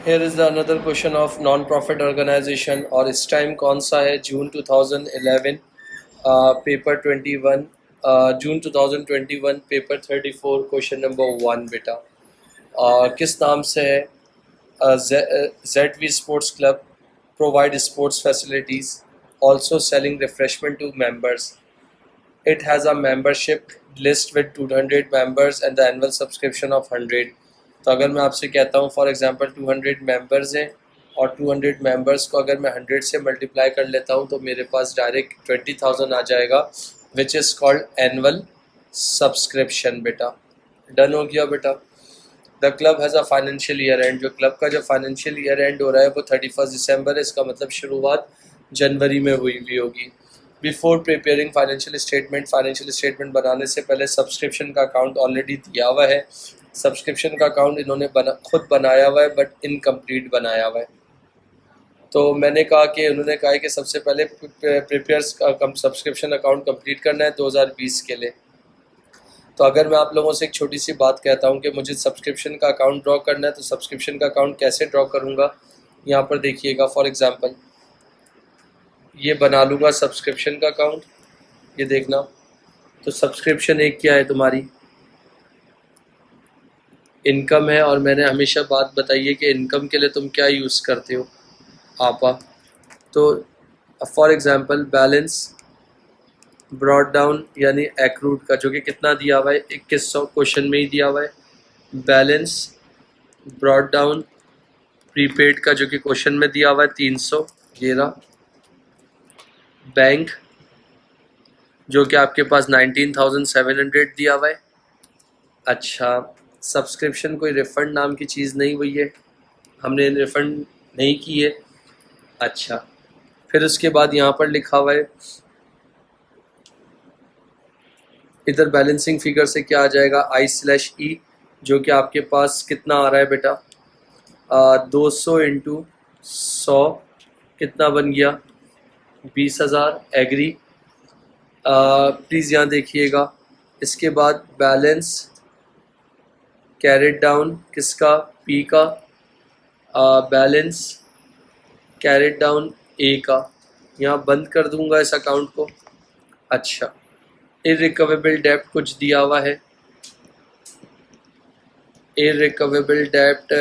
Here is the another question of non-profit organization और इस time कौन सा है जून 2011 पेपर 21 जून 2021 पेपर 34 क्वेश्चन नंबर 1 बेटा किस नाम से है ZV Sports Club provide sports facilities also selling refreshment to members. It has a membership list with 200 members and the annual subscription of 100. तो अगर मैं आपसे कहता हूँ फॉर एग्जांपल 200 मेंबर्स हैं और 200 मेंबर्स को अगर मैं 100 से मल्टीप्लाई कर लेता हूँ तो मेरे पास डायरेक्ट 20,000 आ जाएगा which is called annual subscription बेटा। डन हो गया बेटा। The club has a financial year and, जो क्लब का जो फाइनेंशियल ईयर एंड हो रहा है वो 31 दिसंबर है, इसका मतलब शुरुआत जनवरी में हुई हुई होगी। बिफोर प्रिपेयरिंग फाइनेंशियल स्टेटमेंट बनाने से पहले सब्सक्रिप्शन का अकाउंट ऑलरेडी दिया हुआ है। सब्सक्रिप्शन का अकाउंट इन्होंने खुद बनाया हुआ है बट इनकम्प्लीट बनाया हुआ है। तो मैंने कहा कि उन्होंने कहा है कि सबसे पहले प्रिपेयर सब्सक्रिप्शन अकाउंट कंप्लीट करना है 2020 के लिए। तो अगर मैं आप लोगों से एक छोटी सी बात कहता हूँ कि मुझे सब्सक्रिप्शन का अकाउंट ड्रॉ करना है तो सब्सक्रिप्शन का अकाउंट कैसे ड्रॉ करूँगा, यहाँ पर देखिएगा। फॉर एग्ज़ाम्पल ये बना लूँगा सब्सक्रिप्शन का अकाउंट, ये देखना। तो सब्सक्रिप्शन एक क्या है तुम्हारी इनकम है, और मैंने हमेशा बात बताई है कि इनकम के लिए तुम क्या यूज़ करते हो आपा। तो for example balance brought down यानी एक्रूड का जो कि कितना दिया हुआ है 2100 क्वेश्चन में ही दिया हुआ है। बैलेंस ब्रॉड डाउन प्रीपेड का जो कि क्वेश्चन में दिया हुआ है 300 ये रहा। बैंक जो कि आपके पास 19,700 दिया हुआ है। अच्छा, सब्सक्रिप्शन कोई रिफ़ंड नाम की चीज़ नहीं हुई है, हमने रिफ़ंड नहीं की है। अच्छा, फिर उसके बाद यहाँ पर लिखा हुआ है इधर बैलेंसिंग फिगर से क्या आ जाएगा I/E, जो कि आपके पास कितना आ रहा है बेटा 200 इंटू 100 कितना बन गया 20,000। एग्री। प्लीज़ यहाँ देखिएगा। इसके बाद बैलेंस कैरेट डाउन किसका P का, बैलेंस कैरेट डाउन A का। यहाँ बंद कर दूंगा इस अकाउंट को। अच्छा, इररिकवेबल डेब्ट कुछ दिया हुआ है। इररिकवेबल डेब्ट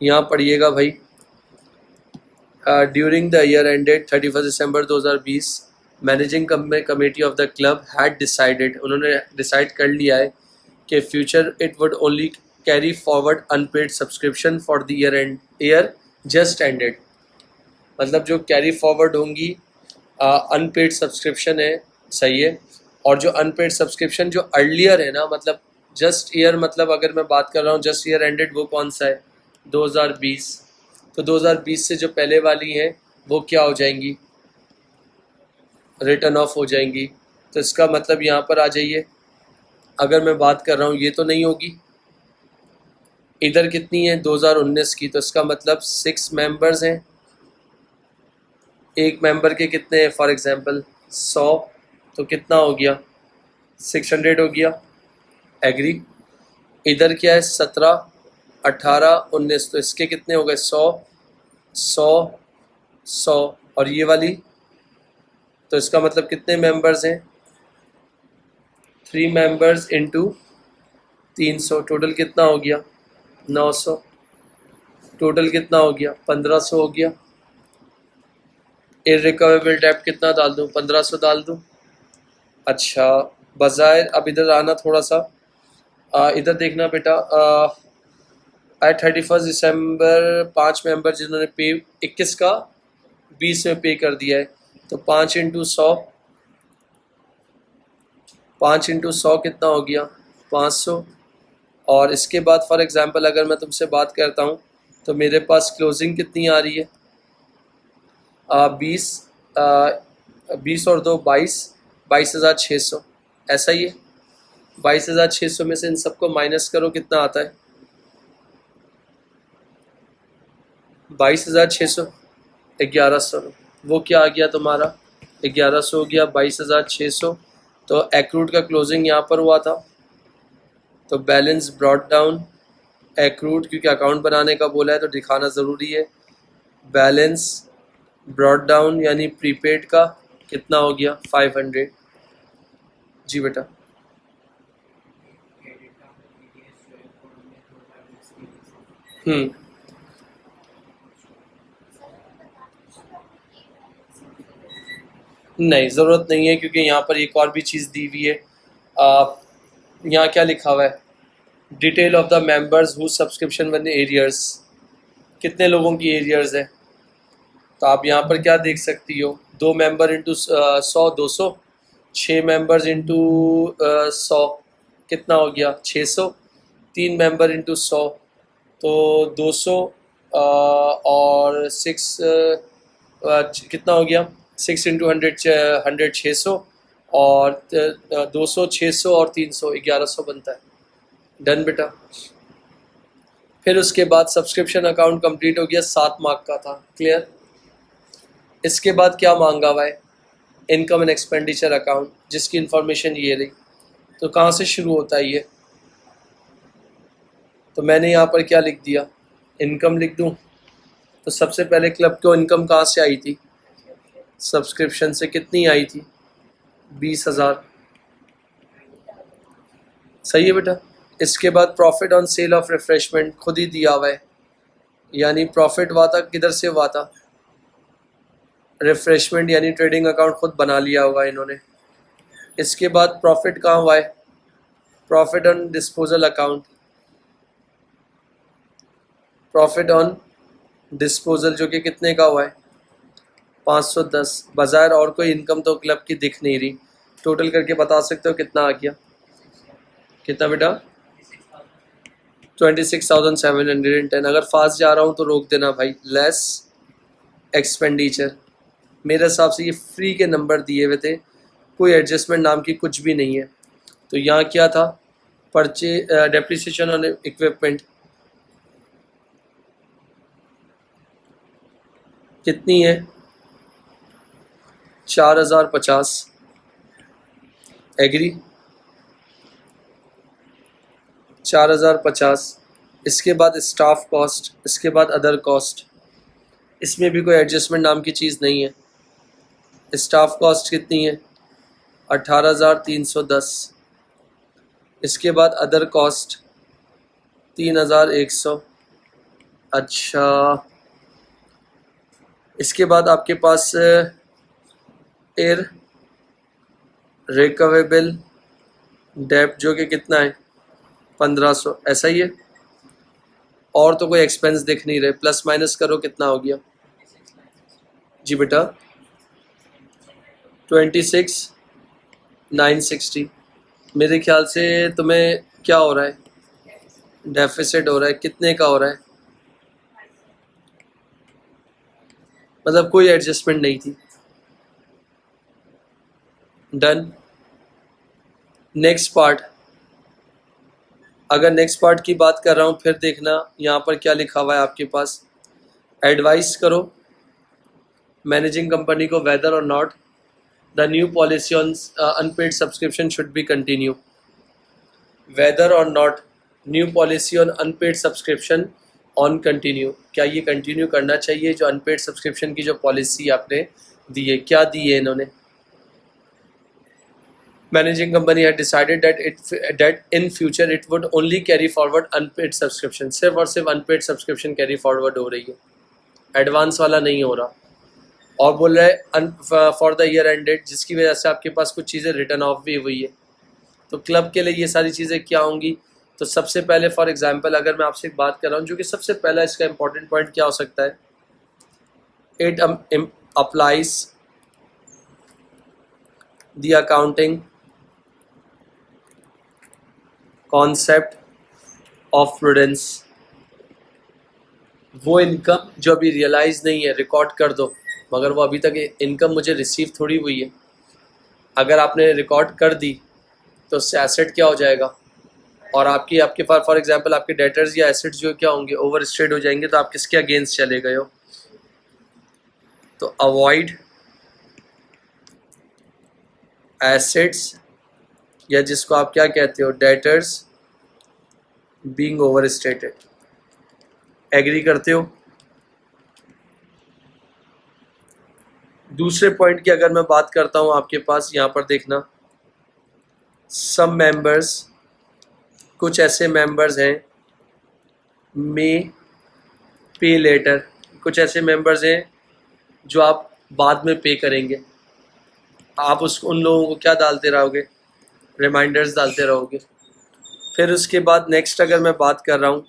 यहाँ पढ़िएगा भाई। During the year ended 31 December 2020 managing committee of the club had decided, उन्होंने डिसाइड कर लिया है कि future it would only carry forward unpaid subscription for the year just ended. मतलब जो कैरी फॉरवर्ड होंगी अनपेड सब्सक्रिप्शन है, सही है। और जो अनपेड सब्सक्रिप्शन जो अर्लियर है ना, मतलब जस्ट ईयर, मतलब अगर मैं बात कर रहा हूँ जस्ट ईयर एंडेड वो कौन सा है 2020। तो 2020 से जो पहले वाली हैं वो क्या हो जाएंगी रिटर्न ऑफ हो जाएंगी। तो इसका मतलब यहाँ पर आ जाइए, अगर मैं बात कर रहा हूँ ये तो नहीं होगी। इधर कितनी है 2019 की, तो इसका मतलब 6 मेंबर्स हैं। एक मेंबर के कितने हैं फॉर एग्जांपल 100, तो कितना हो गया 600 हो गया। एग्री। इधर क्या है 17 18 19, तो इसके कितने हो गए 100 100 100 और ये वाली, तो इसका मतलब कितने मेंबर्स हैं 3 मेंबर्स इंटू 300, टोटल कितना हो गया 900। टोटल कितना हो गया 1500 हो गया। इररिकवेबल डेब्ट कितना डाल दूँ 1500 डाल दूँ। अच्छा, बजाय अब इधर आना थोड़ा सा, इधर देखना बेटा। एट 31 दिसंबर 5 मेंबर जिन्होंने पे 21 का 20 में पे कर दिया है, तो 5 इंटू 100 कितना हो गया 500। और इसके बाद फॉर एग्जांपल अगर मैं तुमसे बात करता हूँ तो मेरे पास क्लोजिंग कितनी आ रही है 20 20 और 2 22,600, ऐसा ही है। 22,600 में से इन सबको माइनस करो कितना आता है 22,600 1100, वो क्या आ गया तुम्हारा 1100 हो गया 22,600। तो एक्रूड का क्लोजिंग यहाँ पर हुआ था, तो बैलेंस ब्रॉट डाउन एक्रूड क्योंकि अकाउंट बनाने का बोला है तो दिखाना ज़रूरी है। बैलेंस ब्रॉड डाउन यानी प्रीपेड का कितना हो गया 500। जी बेटा। हम्म। नहीं, ज़रूरत नहीं है क्योंकि यहाँ पर एक और भी चीज़ दी हुई है। यहाँ क्या लिखा हुआ है, detail of the members who subscription one arrears, कितने लोगों की एरियर्स है। तो आप यहाँ पर क्या देख सकती हो, 2 मेंबर इंटू 100 200, 6 मेंबर्स इंटू 100 कितना हो गया 600, 3 मेंबर इंटू 100 तो 200 और 6 कितना हो गया 6 इंटू 100 100 600 और 200 600 और 300 1100 बनता है। डन बेटा। फिर उसके बाद सब्सक्रिप्शन अकाउंट कंप्लीट हो गया, 7 मार्क का था, क्लियर। इसके बाद क्या मांगा हुआ है, इनकम एंड एक्सपेंडिचर अकाउंट, जिसकी इंफॉर्मेशन ये रही। तो कहाँ से शुरू होता है ये, तो मैंने यहाँ पर क्या लिख दिया, इनकम लिख दूँ। तो सबसे पहले क्लब को इनकम कहाँ से आई थी, सब्सक्रिप्शन से। कितनी आई थी 20,000, सही है बेटा। इसके बाद profit on sale of refreshment खुद ही दिया हुआ है, यानी प्रॉफिट हुआ था किधर से हुआ था, रिफ्रेशमेंट यानी ट्रेडिंग अकाउंट खुद बना लिया होगा इन्होंने। इसके बाद प्रॉफिट कहाँ हुआ है, profit on disposal account, profit on disposal जो कि कितने का हुआ है 510। बाजार और कोई इनकम तो क्लब की दिख नहीं रही, टोटल करके बता सकते हो कितना आ गया, कितना बेटा 26,710। अगर फास्ट जा रहा हूँ तो रोक देना भाई। लेस एक्सपेंडिचर, मेरे हिसाब से ये फ्री के नंबर दिए हुए थे, कोई एडजस्टमेंट नाम की कुछ भी नहीं है। तो यहाँ क्या था, परचे डेप्रिसिएशन ऑन इक्विपमेंट कितनी है 4,050, एग्री 4,050। इसके बाद स्टाफ कॉस्ट, इसके बाद अदर कॉस्ट, इसमें भी कोई एडजस्टमेंट नाम की चीज़ नहीं है। स्टाफ कॉस्ट कितनी है 18,310। इसके बाद अदर कॉस्ट 3,100। अच्छा, इसके बाद आपके पास एयर रिकवेबल डेप्ट जो कि कितना है 1,500, ऐसा ही है। और तो कोई एक्सपेंस दिख नहीं रहे, प्लस माइनस करो कितना हो गया। जी बेटा 26,960। मेरे ख्याल से तुम्हें क्या हो रहा है, डेफिसिट हो रहा है, कितने का हो रहा है, मतलब कोई एडजस्टमेंट नहीं थी। डन। नेक्स्ट पार्ट, अगर नेक्स्ट पार्ट की बात कर रहा हूँ फिर देखना यहाँ पर क्या लिखा हुआ है आपके पास, एडवाइस करो मैनेजिंग कंपनी को whether or not the new policy on unpaid subscription should be continue, whether or not new policy on unpaid subscription on continue, क्या ये कंटिन्यू करना चाहिए जो अनपेड सब्सक्रिप्शन की जो पॉलिसी आपने दी है, क्या दी है इन्होंने। Managing company had decided that in future it would only carry forward unpaid subscription, सिर्फ और सिर्फ unpaid subscription carry forward हो रही है, एडवांस वाला नहीं हो रहा। और बोल रहा है फॉर द ईयर एंडेड, जिसकी वजह से आपके पास कुछ चीज़ें रिटर्न ऑफ भी हुई है। तो क्लब के लिए ये सारी चीज़ें क्या होंगी, तो सबसे पहले फॉर एग्जांपल अगर मैं आपसे एक बात कर रहा हूँ, जो कि सबसे पहला इसका इंपॉर्टेंट पॉइंट क्या हो सकता है, it applies the accounting concept of prudence. वो इनकम जो अभी रियलाइज नहीं है रिकॉर्ड कर दो, मगर वो अभी तक इनकम मुझे रिसीव थोड़ी हुई है। अगर आपने रिकॉर्ड कर दी तो उससे एसेट क्या हो जाएगा, और आपके पास फॉर एग्जांपल आपके डेटर्स या एसेट्स जो क्या होंगे ओवर स्टेड हो जाएंगे, तो आप किसके अगेंस्ट चले गए हो। तो अवॉइड एसेट्स, या जिसको आप क्या कहते हो debtors being overstated. Agree करते हो? दूसरे पॉइंट की अगर मैं बात करता हूँ, आपके पास यहाँ पर देखना, सम मेंबर्स, कुछ ऐसे मेंबर्स हैं, मे पे लेटर, कुछ ऐसे मेंबर्स हैं जो आप बाद में पे करेंगे। आप उन लोगों को क्या डालते रहोगे? रिमाइंडर्स डालते रहोगे। फिर उसके बाद नेक्स्ट अगर मैं बात कर रहा हूँ,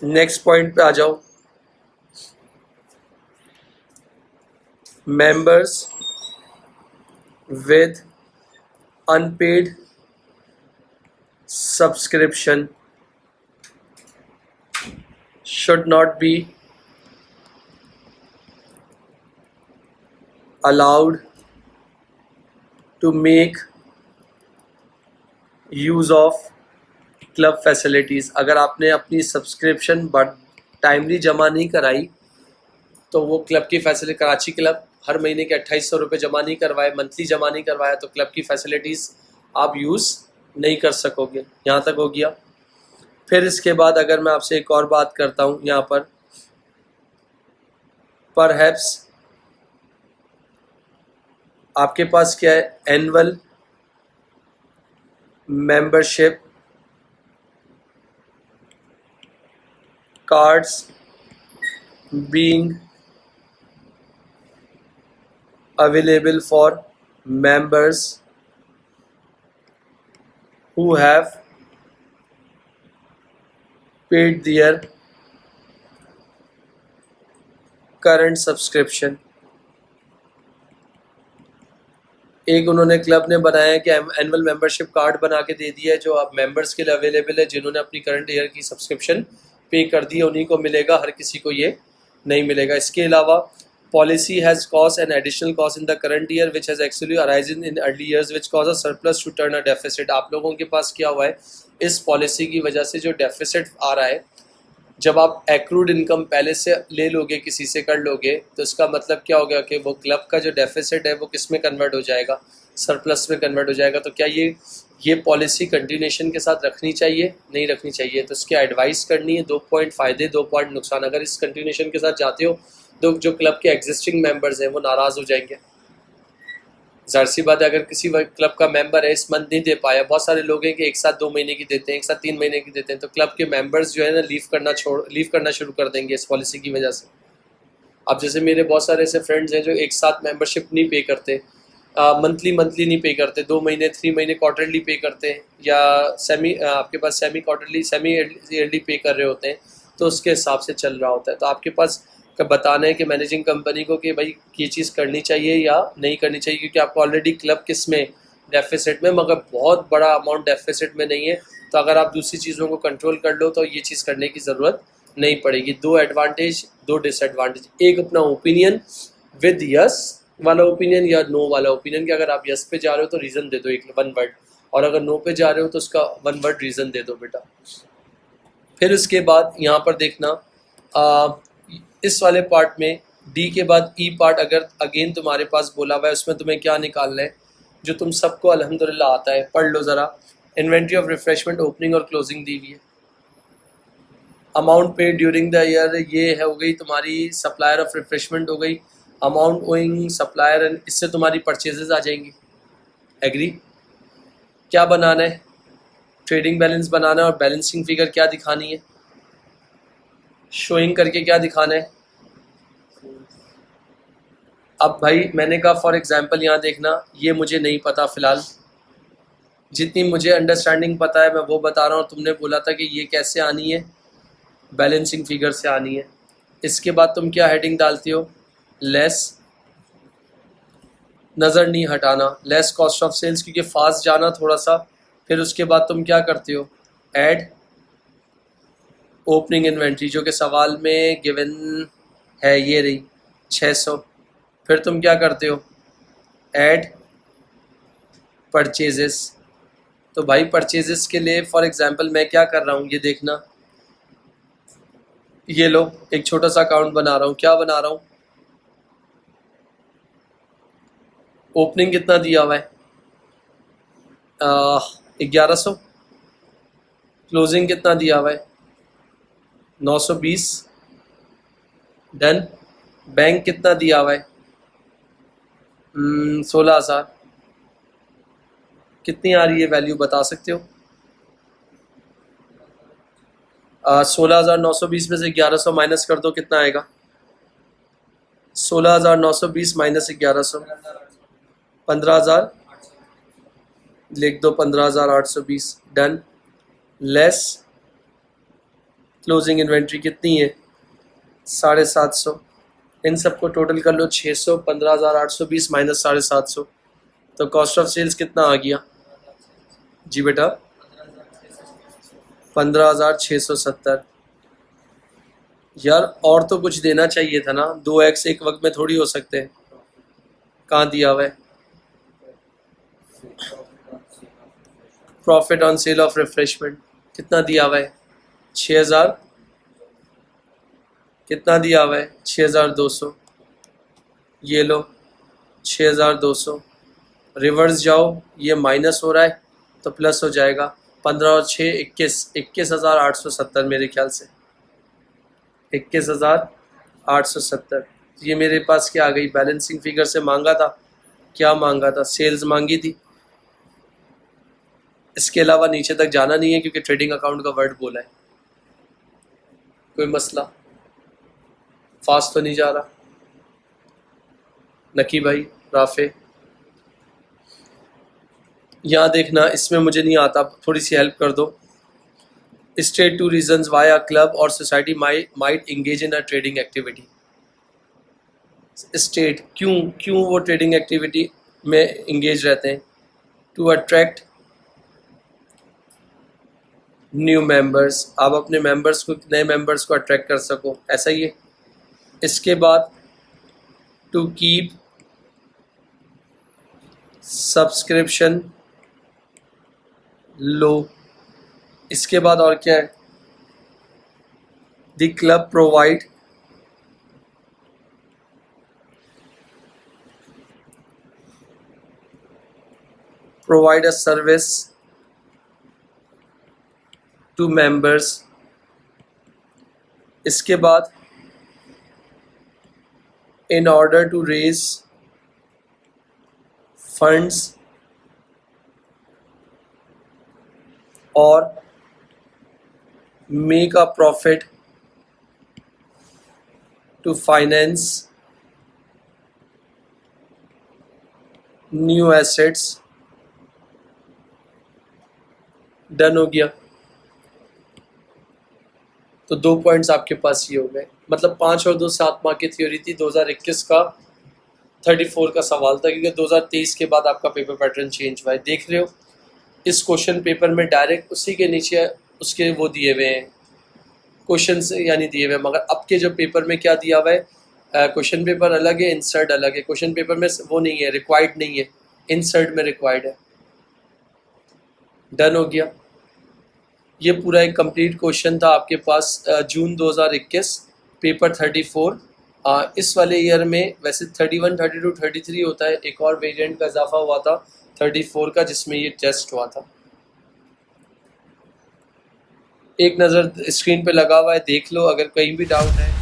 नेक्स्ट पॉइंट पे आ जाओ, members with unpaid subscription should not be allowed to make use of club facilities. अगर आपने अपनी सब्सक्रिप्शन टाइमली जमा नहीं कराई तो वो क्लब की फैसिलिटी, कराची क्लब हर महीने के 2800 रुपये जमा नहीं करवाए, मंथली जमा नहीं करवाया, तो क्लब की फैसिलिटीज़ आप यूज़ नहीं कर सकोगे। यहाँ तक हो गया। फिर इसके बाद अगर मैं आपसे एक और बात करता हूँ, यहाँ पर परहैप्स आपके पास क्या है, annual membership cards being available for members who have paid their current subscription। एक उन्होंने क्लब ने बनाया है कि एनुअल मेंबरशिप कार्ड बना के दे दिया है जो आप मेंबर्स के लिए अवेलेबल है, जिन्होंने अपनी करंट ईयर की सब्सक्रिप्शन पे कर दी है, उन्हीं को मिलेगा, हर किसी को ये नहीं मिलेगा। इसके अलावा policy has cost an additional cost in the current year which has actually arisen in early years which cause a surplus to turn a deficit. आप लोगों के पास क्या हुआ है, इस पॉलिसी की वजह से जो डेफिसिट आ रहा है, जब आप एक्रूड इनकम पहले से ले लोगे, किसी से कर लोगे, तो इसका मतलब क्या हो गया कि वो क्लब का जो डेफिसिट है वो किस में कन्वर्ट हो जाएगा, सरप्लस में कन्वर्ट हो जाएगा। तो क्या ये पॉलिसी कंटिन्यूएशन के साथ रखनी चाहिए? नहीं रखनी चाहिए। तो इसकी एडवाइस करनी है, 2 पॉइंट फ़ायदे, 2 पॉइंट नुकसान। अगर इस कंटिन्यूएशन के साथ जाते हो तो जो क्लब के एग्जिस्टिंग मेंबर्स हैं वो नाराज़ हो जाएंगे। ज़ाहिर सी बात है, अगर किसी क्लब का मेंबर है, इस मंथ नहीं दे पाया, बहुत सारे लोग हैं कि एक साथ 2 महीने की देते हैं, एक साथ 3 महीने की देते हैं, तो क्लब के मेंबर्स जो है ना लीव करना शुरू कर देंगे इस पॉलिसी की वजह से। अब जैसे मेरे बहुत सारे ऐसे फ्रेंड्स हैं जो एक साथ मेंबरशिप नहीं पे करते, मंथली नहीं पे करते, 2 महीने 3 महीने क्वार्टरली पे करते हैं, या आपके पास सेमी क्वार्टरली सेमी ईयरली पे कर रहे होते हैं, तो उसके हिसाब से चल रहा होता है। तो आपके पास का बताना है कि मैनेजिंग कंपनी को कि भाई ये चीज़ करनी चाहिए या नहीं करनी चाहिए, क्योंकि आपको ऑलरेडी क्लब किस में, डेफिसिट में, मगर बहुत बड़ा अमाउंट डेफिसिट में नहीं है। तो अगर आप दूसरी चीज़ों को कंट्रोल कर लो तो ये चीज़ करने की ज़रूरत नहीं पड़ेगी। 2 एडवांटेज 2 डिसएडवांटेज, एक अपना ओपिनियन विद यस वाला ओपिनियन या नो वाला ओपिनियन, कि अगर आप यस पे जा रहे हो तो रीज़न दे दो, एक 1 वर्ड, और अगर नो पे जा रहे हो तो उसका 1 वर्ड रीज़न दे दो बेटा। फिर उसके बाद यहाँ पर देखना, इस वाले पार्ट में डी के बाद ई पार्ट अगर अगेन तुम्हारे पास बोला हुआ है, उसमें तुम्हें क्या निकालना है जो तुम सबको अल्हम्दुलिल्लाह आता है। पढ़ लो ज़रा, इन्वेंट्री ऑफ रिफ्रेशमेंट ओपनिंग और क्लोजिंग दी हुई है। Amount paid during the year, ये है हो गई तुम्हारी सप्लायर ऑफ रिफ्रेशमेंट हो गई, अमाउंट ओइंग सप्लायर, एंड इससे तुम्हारी परचेजेस आ जाएंगी। एग्री? क्या बनाना है, ट्रेडिंग बैलेंस बनाना है, और बैलेंसिंग फिगर क्या दिखानी है, शोइंग करके क्या दिखाना है। अब भाई मैंने कहा फॉर एग्जांपल यहाँ देखना, ये मुझे नहीं पता फ़िलहाल, जितनी मुझे अंडरस्टैंडिंग पता है मैं वो बता रहा हूँ। तुमने बोला था कि ये कैसे आनी है, बैलेंसिंग फिगर से आनी है। इसके बाद तुम क्या हेडिंग डालती हो, लेस, नज़र नहीं हटाना, लेस कॉस्ट ऑफ सेल्स, क्योंकि फास्ट जाना थोड़ा सा। फिर उसके बाद तुम क्या करते हो, ऐड ओपनिंग इन्वेंट्री, जो कि सवाल में गिवन है, ये रही 600। फिर तुम क्या करते हो, ऐड परचेजेस। तो भाई परचेजेस के लिए फॉर एग्जांपल मैं क्या कर रहा हूँ, ये देखना, ये लो एक छोटा सा अकाउंट बना रहा हूँ। क्या बना रहा हूँ, ओपनिंग कितना दिया हुआ है, 1100, क्लोजिंग कितना दिया हुआ है, 920 डन। बैंक कितना दिया हुआ है? 16,000। कितनी आ रही है वैल्यू बता सकते हो? 16,920 में से 1100 माइनस कर दो, कितना आएगा? 16,920 माइनस 1100, 15,000। लिख दो 15,820 डन। लेस क्लोजिंग इन्वेंट्री कितनी है? 750। इन सबको टोटल कर लो, 600, 15,820 माइनस 750, तो कॉस्ट ऑफ सेल्स कितना आ गया? जी बेटा 15,670। यार और तो कुछ देना चाहिए था ना, 2x एक वक्त में थोड़ी हो सकते हैं। कहाँ दिया हुआ है? Profit on sale of refreshment कितना दिया हुआ है? 6,000। कितना दिया हुआ है? 6,200। ये लो 6,200। रिवर्स जाओ, ये माइनस हो रहा है तो प्लस हो जाएगा। 15 और 6 21, 21,870 मेरे ख्याल से, 21,870। ये मेरे पास क्या आ गई? बैलेंसिंग फिगर से मांगा था। क्या मांगा था? सेल्स मांगी थी। इसके अलावा नीचे तक जाना नहीं है क्योंकि ट्रेडिंग अकाउंट का वर्ड बोला है। कोई मसला? फास्ट तो नहीं जा रहा? नकी भाई, राफे, यहाँ देखना, इसमें मुझे नहीं आता, थोड़ी सी हेल्प कर दो। State 2 reasons why a club or society might engage in a trading activity. State क्यों क्यों वो ट्रेडिंग एक्टिविटी में इंगेज रहते हैं? टू अट्रैक्ट न्यू मेंबर्स, आप अपने मेंबर्स को, नए मेंबर्स को अट्रैक्ट कर सको, ऐसा ही है। इसके बाद टू कीप सब्सक्रिप्शन लो। इसके बाद और क्या है? The club provide a service to members. इसके बाद in order to raise funds or make a profit to finance new assets। Done हो गया। तो 2 पॉइंट्स आपके पास ये हो गए, मतलब 5 और 2 7 मार्क की थ्योरी थी। 2021 का 34 का सवाल था क्योंकि 2023 के बाद आपका पेपर पैटर्न चेंज हुआ है। देख रहे हो इस क्वेश्चन पेपर में डायरेक्ट उसी के नीचे उसके वो दिए हुए हैं क्वेश्चन से, यानी दिए हुए हैं, मगर अब के जो पेपर में क्या दिया हुआ है? क्वेश्चन पेपर अलग है, इंसर्ट अलग है। क्वेश्चन पेपर में वो नहीं है, रिक्वायर्ड नहीं है, इंसर्ट में रिक्वायर्ड है। डन हो गया। ये पूरा एक कंप्लीट क्वेश्चन था आपके पास जून 2021 पेपर 34। इस वाले ईयर में वैसे 31, 32, 33 होता है, एक और वेरिएंट का इजाफा हुआ था 34 का जिसमें ये टेस्ट हुआ था। एक नज़र स्क्रीन पे लगा हुआ है, देख लो, अगर कहीं भी डाउट है